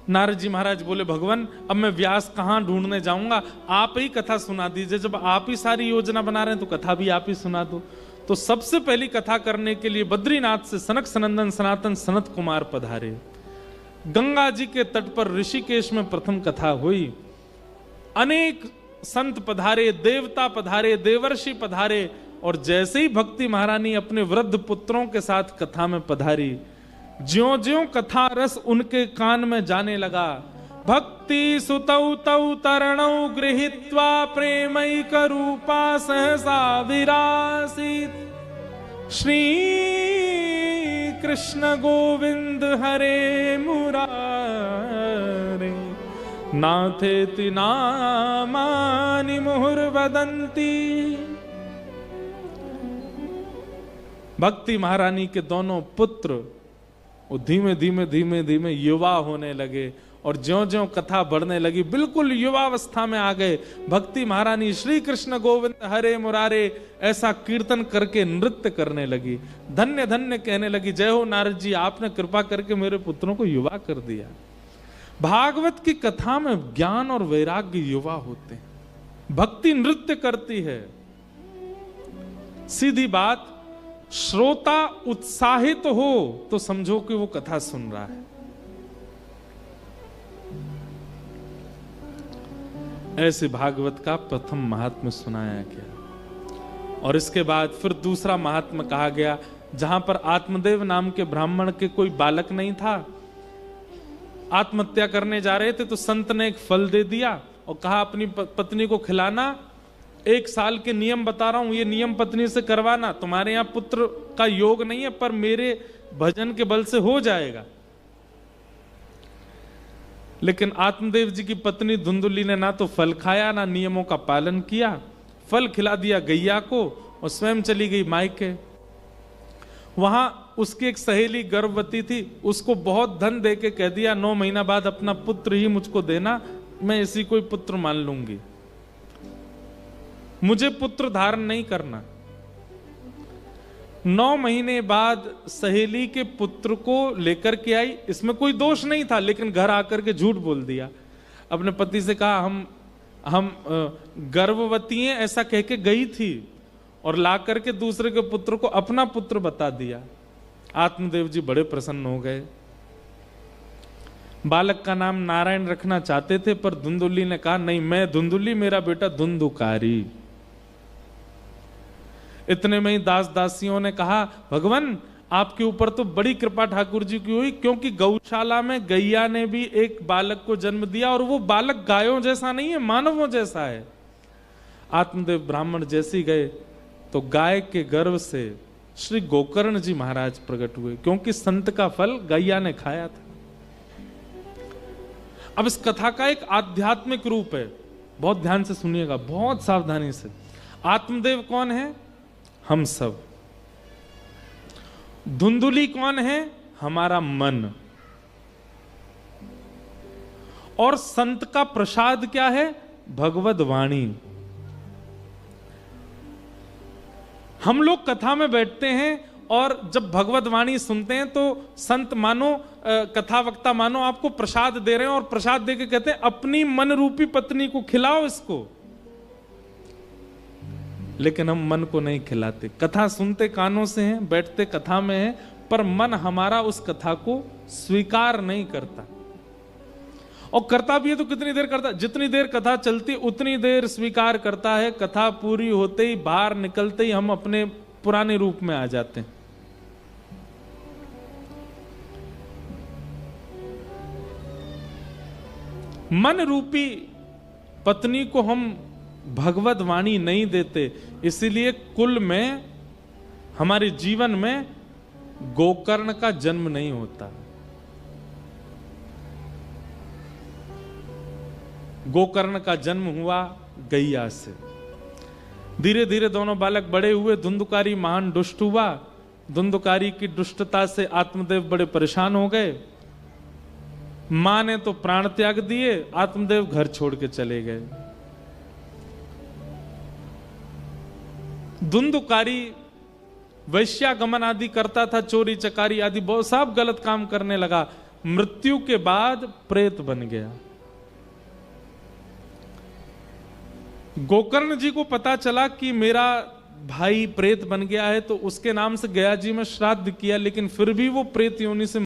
नारद जी महाराज बोले, भगवान अब मैं व्यास कहां ढूंढने जाऊंगा, आप ही कथा सुना दीजिए। जब आप ही सारी योजना बना रहे हैं तो कथा भी आप ही सुना दो। तो सबसे पहली कथा करने के लिए बद्रीनाथ से सनक सनंदन सनातन सनत कुमार पधारे। गंगा जी के तट पर ऋषिकेश में प्रथम कथा हुई। अनेक संत पधारे, देवता पधारे, देवर्षि पधारे, और जैसे ही भक्ति महारानी अपने वृद्ध पुत्रों के साथ कथा में पधारी, ज्यों ज्यों कथा रस उनके कान में जाने लगा, भक्ति सुतौ तौ तरणौ गृहीत्वा प्रेमैक रूपा सहसा विरासीत। श्री कृष्ण गोविंद हरे मुरारे, नाथेति नामानि मुहुर्वदन्ति। भक्ति महारानी के दोनों पुत्र वो धीमे धीमे धीमे धीमे युवा होने लगे, और ज्यों ज्यों कथा बढ़ने लगी बिल्कुल युवावस्था में आ गए। भक्ति महारानी श्री कृष्ण गोविंद हरे मुरारे ऐसा कीर्तन करके नृत्य करने लगी, धन्य धन्य कहने लगी, जय हो नारद जी, आपने कृपा करके मेरे पुत्रों को युवा कर दिया। भागवत की कथा में ज्ञान और वैराग्य युवा होते हैं। भक्ति नृत्य करती है। सीधी बात, श्रोता उत्साहित हो तो समझो कि वो कथा सुन रहा है। ऐसे भागवत का प्रथम महात्म्य सुनाया गया, और इसके बाद फिर दूसरा महात्म्य कहा गया, जहां पर आत्मदेव नाम के ब्राह्मण के कोई बालक नहीं था, आत्महत्या करने जा रहे थे, तो संत ने एक फल दे दिया और कहा अपनी पत्नी को खिलाना। 1 साल के नियम बता रहा हूं, ये नियम पत्नी से करवाना। तुम्हारे यहां पुत्र का योग नहीं है, पर मेरे भजन के बल से हो जाएगा। लेकिन आत्मदेव जी की पत्नी धुंधुली ने ना तो फल खाया ना नियमों का पालन किया। फल खिला दिया गैया को और स्वयं चली गई मायके। वहां उसकी एक सहेली गर्भवती थी, उसको बहुत धन दे के कह दिया 9 महीना बाद अपना पुत्र ही मुझको देना, मैं इसी कोई पुत्र मान लूंगी, मुझे पुत्र धारण नहीं करना। 9 महीने बाद सहेली के पुत्र को लेकर के आई, इसमें कोई दोष नहीं था, लेकिन घर आकर के झूठ बोल दिया। अपने पति से कहा हम गर्भवती हैं ऐसा कह के गई थी, और ला करके दूसरे के पुत्र को अपना पुत्र बता दिया। आत्मदेव जी बड़े प्रसन्न हो गए। बालक का नाम नारायण रखना चाहते थे, पर धुंधुली ने कहा नहीं, मैं धुंधुली, मेरा बेटा धुंधुकारी। इतने में ही दास दासियों ने कहा, भगवान आपके ऊपर तो बड़ी कृपा ठाकुर जी की हुई, क्योंकि गौशाला में गैया ने भी एक बालक को जन्म दिया, और वो बालक गायों जैसा नहीं है, मानवों जैसा है। आत्मदेव ब्राह्मण जैसी गए तो गाय के गर्भ से श्री गोकर्ण जी महाराज प्रकट हुए, क्योंकि संत का फल गैया ने खाया था। अब इस कथा का एक आध्यात्मिक रूप है, बहुत ध्यान से सुनिएगा, बहुत सावधानी से। आत्मदेव कौन है? हम सब। धुंधुली कौन है? हमारा मन। और संत का प्रसाद क्या है? भगवद वाणी। हम लोग कथा में बैठते हैं और जब भगवद वाणी सुनते हैं तो संत मानो, कथा वक्ता मानो आपको प्रसाद दे रहे हैं, और प्रसाद दे के कहते हैं अपनी मन रूपी पत्नी को खिलाओ इसको। लेकिन हम मन को नहीं खिलाते। कथा सुनते कानों से हैं, बैठते कथा में हैं, पर मन हमारा उस कथा को स्वीकार नहीं करता। और करता भी है तो कितनी देर करता? जितनी देर कथा चलती उतनी देर स्वीकार करता है। कथा पूरी होते ही, बाहर निकलते ही हम अपने पुराने रूप में आ जाते हैं। मन रूपी पत्नी को हम भगवद वाणी नहीं देते, इसीलिए कुल में, हमारे जीवन में गोकर्ण का जन्म नहीं होता। गोकर्ण का जन्म हुआ गैया से। धीरे धीरे दोनों बालक बड़े हुए। धुंधुकारी महान दुष्ट हुआ। धुंधुकारी की दुष्टता से आत्मदेव बड़े परेशान हो गए। मां ने तो प्राण त्याग दिए, आत्मदेव घर छोड़ के चले गए। धुंधुकारी वैश्यागमन आदि करता था, चोरी चकारी आदि बहुत सब गलत काम करने लगा। मृत्यु के बाद प्रेत बन गया। गोकर्ण जी को पता चला कि मेरा भाई प्रेत बन गया है, तो उसके नाम से गया जी में श्राद्ध किया, लेकिन फिर भी वो प्रेत योनि से